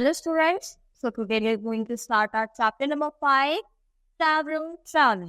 Hello students, so today we are going to start our chapter number 5, travel.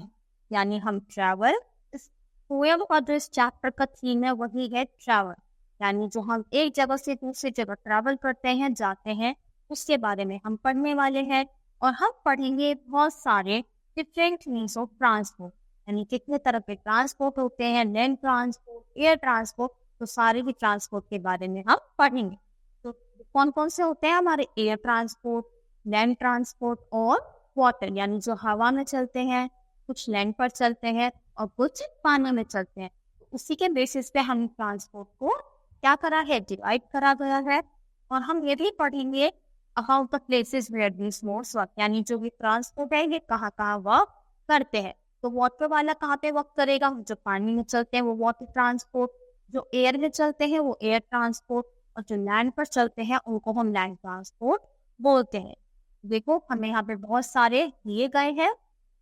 यानी हम travel, इस poem का जो इस chapter का theme है वही है travel, यानी जो हम एक जगह से दूसरी जगह travel करते हैं, जाते हैं, उसके बारे में हम पढ़ने वाले हैं। और हम पढ़ेंगे बहुत सारे different means of transport, यानी कितने तरह के ट्रांसपोर्ट होते हैं, लैंड ट्रांसपोर्ट, एयर ट्रांसपोर्ट, तो सारे भी ट्रांसपोर्ट के बारे में हम पढ़ेंगे। तो कौन कौन से होते हैं हमारे एयर ट्रांसपोर्ट, लैंड ट्रांसपोर्ट और वाटर, यानी जो हवा में चलते हैं, कुछ लैंड पर चलते हैं और कुछ पानी में चलते हैं। उसी के बेसिस पे हम ट्रांसपोर्ट को क्या करा है, डिवाइड करा गया है। और हम ये भी पढ़ेंगे about the places where this modes work, यानी जो भी ट्रांसपोर्ट है ये कहाँ कहाँ वर्क करते हैं। तो वाटर वाला कहाँ पे वर्क करेगा, जो पानी में चलते हैं वो वाटर ट्रांसपोर्ट, जो एयर में चलते हैं वो एयर ट्रांसपोर्ट, और जो लैंड पर चलते हैं उनको हम लैंड ट्रांसपोर्ट बोलते हैं। देखो हमें यहाँ पे बहुत सारे दिए गए हैं,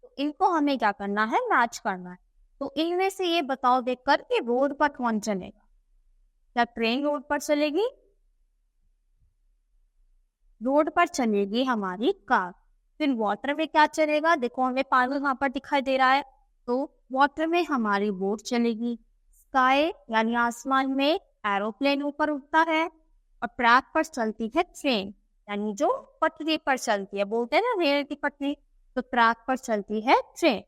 तो इनको हमें क्या करना है, मैच करना है। तो इनमें से ये बताओ देखकर कि रोड पर कौन चलेगा। क्या ट्रेन रोड पर चलेगी? रोड पर चलेगी हमारी कार। फिर वाटर में क्या चलेगा, देखो हमें पानी वहां पर दिखाई दे रहा है, तो वाटर में हमारी बोट चलेगी। स्काई यानी आसमान में एरोप्लेन ऊपर उड़ता है। और ट्रैक पर चलती है ट्रेन, यानी जो पटरी पर चलती है, बोलते हैं ना रेल की पटरी, तो ट्रैक पर चलती है ट्रेन।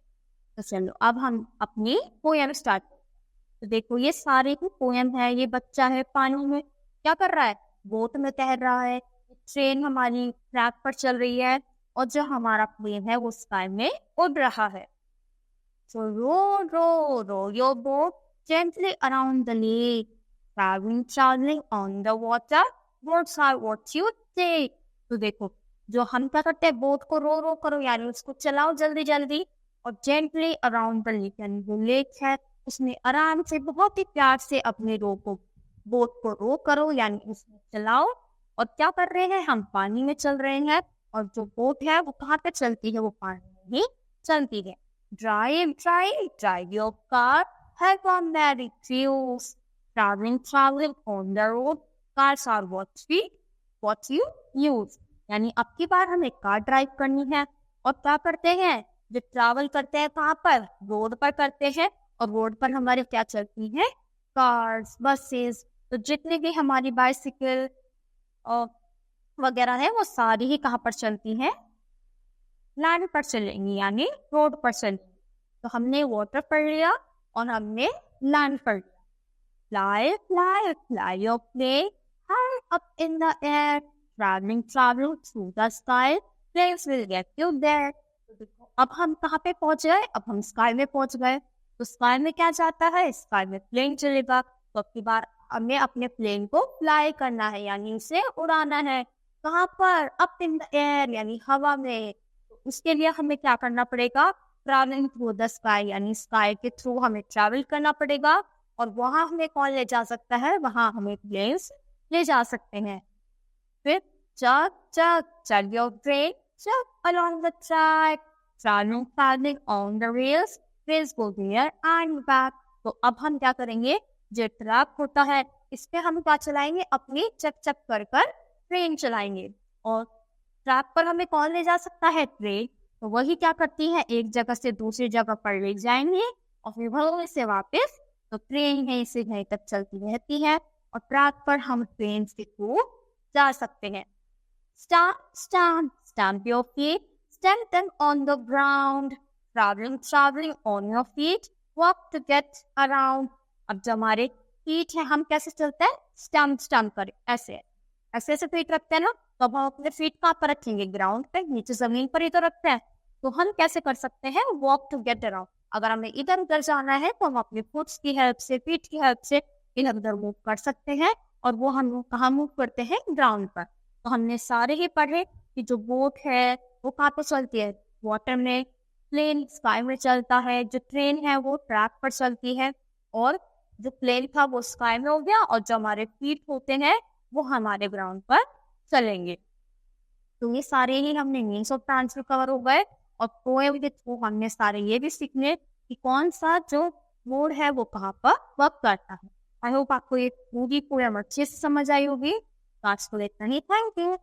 तो चलो अब हम अपनी पोएम स्टार्ट। तो देखो ये सारे ही पोएम है। ये बच्चा है पानी में क्या कर रहा है, बोट में तैर रहा है। ट्रेन हमारी ट्रैक पर चल रही है और जो हमारा प्लेन है वो स्काई में उड़ रहा है। So row your boat gently around the lake, traveling on the water, boats are what you take। तो देखो जो हम क्या करते हैं, बोट को रो करो, यानी उसको चलाओ जल्दी जल्दी, और जेंटली अराउंड द लेक, यानी जो लेक है उसमें आराम से बहुत ही प्यार से अपने बोट को रो करो, यानी उसमें चलाओ। और क्या कर रहे हैं, हम पानी में चल रहे हैं, और जो बोट है वो कहाँ पे चलती है, वो पानी में ही चलती है। Drive your car, have a merry cruise, traveling on the road, cars are what you use। यानी अब की बार हमें कार ड्राइव करनी है, और क्या करते हैं, जो ट्रैवल करते हैं कहाँ पर, रोड पर करते हैं, और रोड पर हमारे क्या चलती है, कार्स, बसेस। तो जितने भी हमारी बाइसिकल वगैरह है वो सारी ही कहाँ पर चलती है, लैंड पर चलेंगी, यानी रोड पर चलेंगी। तो हमने वाटर पढ़ लिया और हमने लैंड पढ़ लिया। Fly your plane high up in the air, traveling through the sky, planes will get you there। अब हम कहाँ पे पहुंच गए, अब हम स्काई में पहुंच गए। तो स्काई में क्या जाता है, स्काई में प्लेन चलेगा। तो अब की बार हमें अपने प्लेन को फ्लाई करना है, यानी उसे उड़ाना है। कहाँ पर, अप इन द एयर, यानी हवा में। तो उसके लिए हमें क्या करना पड़ेगा, ट्रैवलिंग थ्रू द स्काई, यानी स्काई के थ्रू हमें ट्रैवल करना पड़ेगा। और वहां हमें कौन ले जा सकता है, वहां हमें प्लेन्स ले जा सकते हैं। फिर चल योर ट्रेन, चल along the track, traveling on the rails, trains go there and back। तो अब हम क्या करेंगे, जो ट्रैक होता है इस पे हम क्या चलाएंगे, अपनी चक कर ट्रेन चलाएंगे। और ट्रैक पर हमें कौन ले जा सकता है, ट्रेन। तो वही क्या करती है, एक जगह से दूसरी जगह पर ले जाएंगे, और फिर वहीं से वापस। तो ट्रेन यहीं से यहीं तक चलती रहती है, और ट्रैक पर हम ट्रेन के थ्रू जा सकते हैं। Stamp your feet, stand them on the ground, traveling on your feet, walk to get around। अब जो हमारे फीट है, हम कैसे चलते हैं, स्टैम्प कर ऐसे फीट रखते हैं ना। तो अब हम अपने फीट कहाँ पर रखेंगे, ग्राउंड पे, नीचे जमीन पर ही तो रखते हैं। तो हम कैसे कर सकते हैं, वॉक टू गेट अराउंड। अगर हमें इधर उधर जाना है तो हम अपने फुट्स की हेल्प से, फीट की हेल्प से इधर उधर मूव कर सकते हैं। और वो हम कहाँ मूव करते हैं, ग्राउंड पर। तो हमने सारे ही पढ़े कि जो बोट है वो कहाँ पे चलती है, वाटर में। प्लेन स्काई में चलता है, जो ट्रेन है वो ट्रैक पर चलती है, और जो प्लेन था वो स्काई में हो गया, और जो हमारे फीट होते हैं वो हमारे ग्राउंड पर चलेंगे। तो ये सारे ही हमने मीन्स ऑफ ट्रांसपोर्ट कवर हो गए। और पोएम के थ्रू हमने सारे ये भी सीखने कि कौन सा जो मोड है वो कहाँ पर वर्क करता है। आई होप आपको ये पूरी पोएम अच्छे से समझ आई होगी। आज को इतना ही, थैंक यू।